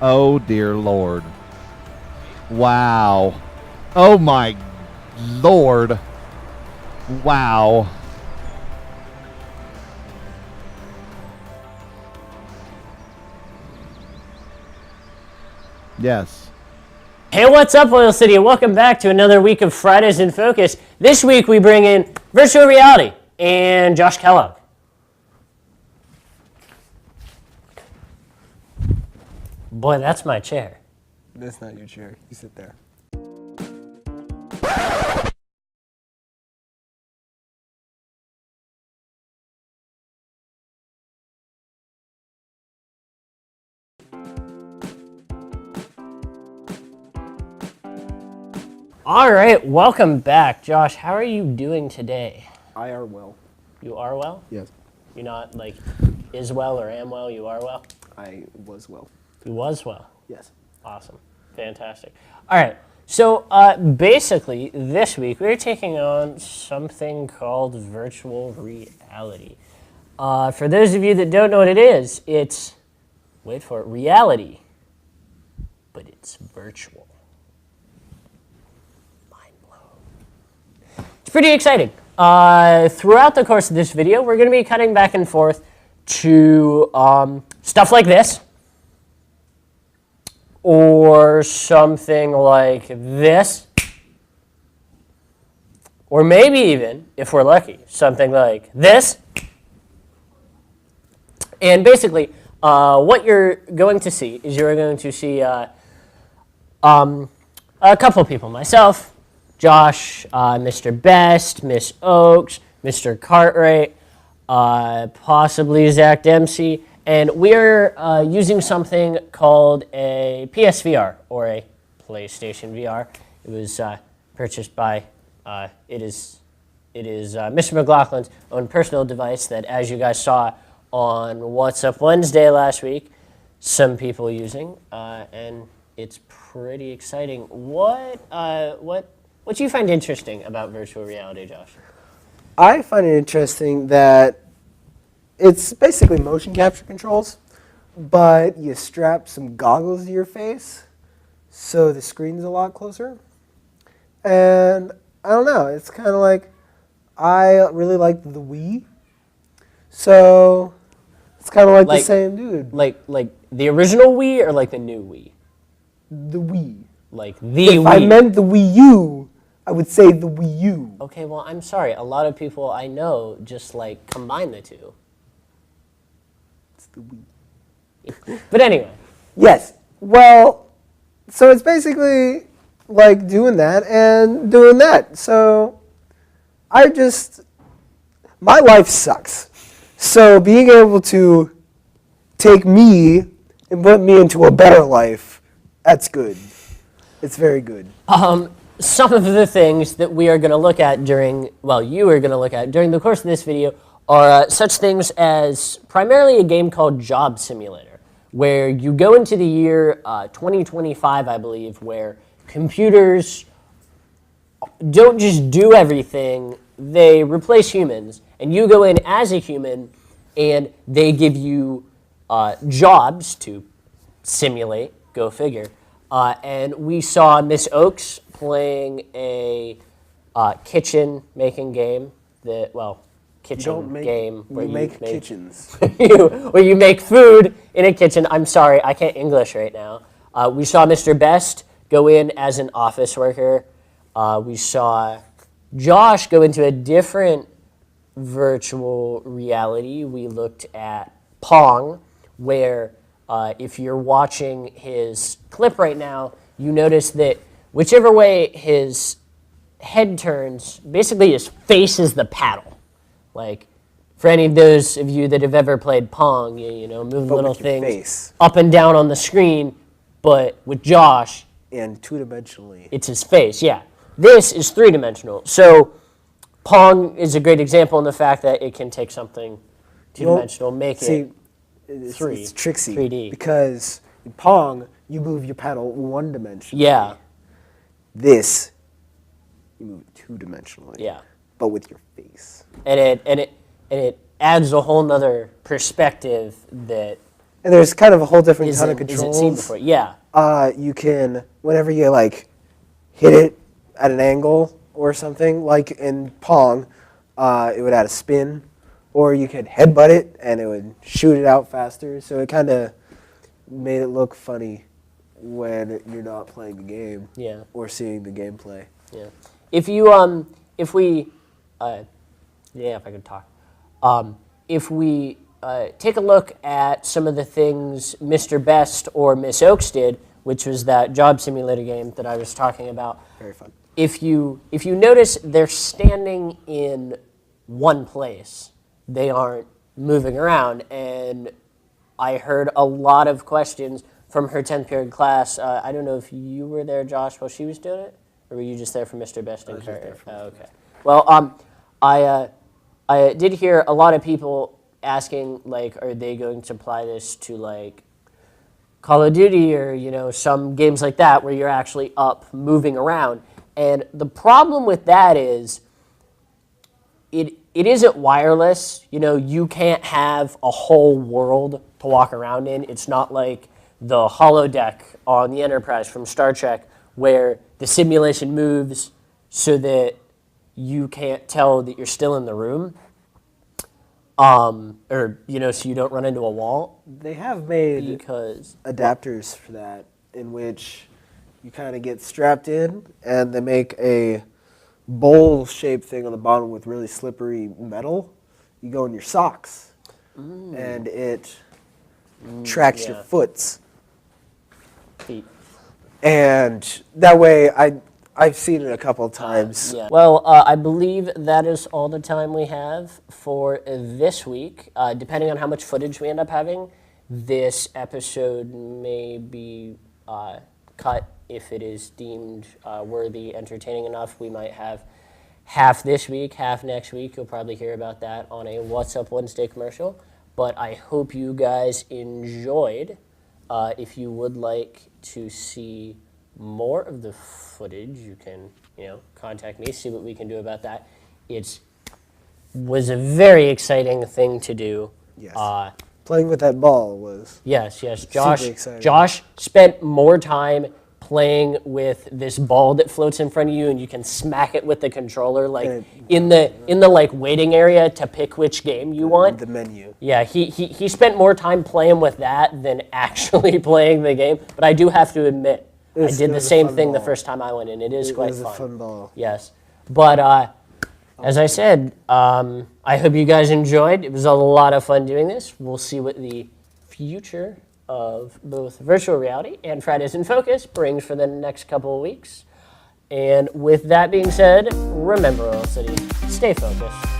Oh, dear Lord. Wow. Oh, my Lord. Wow. Yes. Hey, what's up, Oil City? Welcome back to another week of Fridays in Focus. This week we bring in virtual reality and Josh Kellogg. Boy, that's my chair. That's not your chair. You sit there. All right, welcome back. Josh, how are you doing today? I are well. You are well? Yes. You're not like is well or am well, you are well? I was well. You was well. Yes. Awesome. Fantastic. All right. So basically, this week we're taking on something called virtual reality. For those of you that don't know what it is, it's, wait for it, reality, but it's virtual. Mind blown. It's pretty exciting. Throughout the course of this video, we're going to be cutting back and forth to stuff like this, or something like this, or maybe even, if we're lucky, something like this. And basically, what you're going to see is you're going to see a couple of people, myself, Josh, Mr. Best, Miss Oakes, Mr. Cartwright, possibly Zach Dempsey, and we're using something called a PSVR, or a PlayStation VR. It was purchased by, it is Mr. McLaughlin's own personal device that, as you guys saw on What's Up Wednesday last week, some people using, and it's pretty exciting. What do you find interesting about virtual reality, Josh? I find it interesting that it's basically motion capture controls, but you strap some goggles to your face, so the screen's a lot closer. And I don't know, it's kind of like, I really like the Wii, so it's kind of like the same dude. Like the original Wii or like the new Wii? The Wii. Like the If Wii. I meant the Wii U, I would say the Wii U. Okay, well, I'm sorry. A lot of people I know just like combine the two. It's the Wii. But anyway. Yes. Well, so it's basically like doing that and doing that. So my life sucks. So being able to take me and put me into a better life, that's good. It's very good. Some of the things that we are going to look at during the course of this video are such things as primarily a game called Job Simulator, where you go into the year 2025, I believe, where computers don't just do everything, they replace humans, and you go in as a human, and they give you jobs to simulate, go figure. And we saw Miss Oakes playing a kitchen-making game game where you make kitchens. where you make food in a kitchen. I'm sorry, I can't English right now. We saw Mr. Best go in as an office worker. We saw Josh go into a different virtual reality. We looked at Pong, where if you're watching his clip right now, you notice that whichever way his head turns, basically his face is the paddle. Like, for any of those of you that have ever played Pong, you know, move little things up and down on the screen, but with Josh, and two-dimensionally, it's his face, yeah. This is three-dimensional. So Pong is a great example in the fact that it can take something two-dimensional, make it it's tricksy 3D. Because in Pong, you move your paddle one-dimensionally. Yeah. This, you move it two-dimensionally. Yeah. But with your face. And it adds a whole nother perspective that And there's kind of a whole different ton of Isn't controls. seen before. Yeah. You can, whenever you like hit it at an angle or something, like in Pong, it would add a spin, or you could headbutt it and it would shoot it out faster. So it kind of made it look funny when you're not playing the game Yeah. or seeing the gameplay. Yeah. If you if we yeah, if I could talk. If we take a look at some of the things Mr. Best or Miss Oaks did, which was that job simulator game that I was talking about. Very fun. If you notice, they're standing in one place. They aren't moving around. And I heard a lot of questions from her 10th period class. I don't know if you were there, Josh, while she was doing it, or were you just there for Mr. Best and Carter? Oh, okay. Well, I did hear a lot of people asking, like, are they going to apply this to, like, Call of Duty or, you know, some games like that where you're actually up moving around. And the problem with that is it isn't wireless. You know, you can't have a whole world to walk around in. It's not like the holodeck on the Enterprise from Star Trek where the simulation moves so that you can't tell that you're still in the room. Or, you know, so you don't run into a wall. They have made Because adapters for that, in which you kind of get strapped in, and they make a bowl-shaped thing on the bottom with really slippery metal. You go in your socks, and it tracks your foots. feet. And that way, I've seen it a couple of times. Yeah. Well, I believe that is all the time we have for this week. Depending on how much footage we end up having, this episode may be cut if it is deemed worthy, entertaining enough. We might have half this week, half next week. You'll probably hear about that on a What's Up Wednesday commercial. But I hope you guys enjoyed. If you would like to see more of the footage, you can, you know, contact me, see what we can do about that. It was a very exciting thing to do. Yes. Playing with that ball was Yes. super exciting. Josh spent more time playing with this ball that floats in front of you, and you can smack it with the controller, like in the like waiting area to pick which game you want. the menu. Yeah, he spent more time playing with that than actually playing the game. But I do have to admit, I did the was a same fun thing the ball. first time I went in. It is It quite was fun. a fun ball. Yes. But as I said, I hope you guys enjoyed. It was a lot of fun doing this. We'll see what the future of both virtual reality and Fridays in Focus brings for the next couple of weeks. And with that being said, remember, Oil City, stay focused.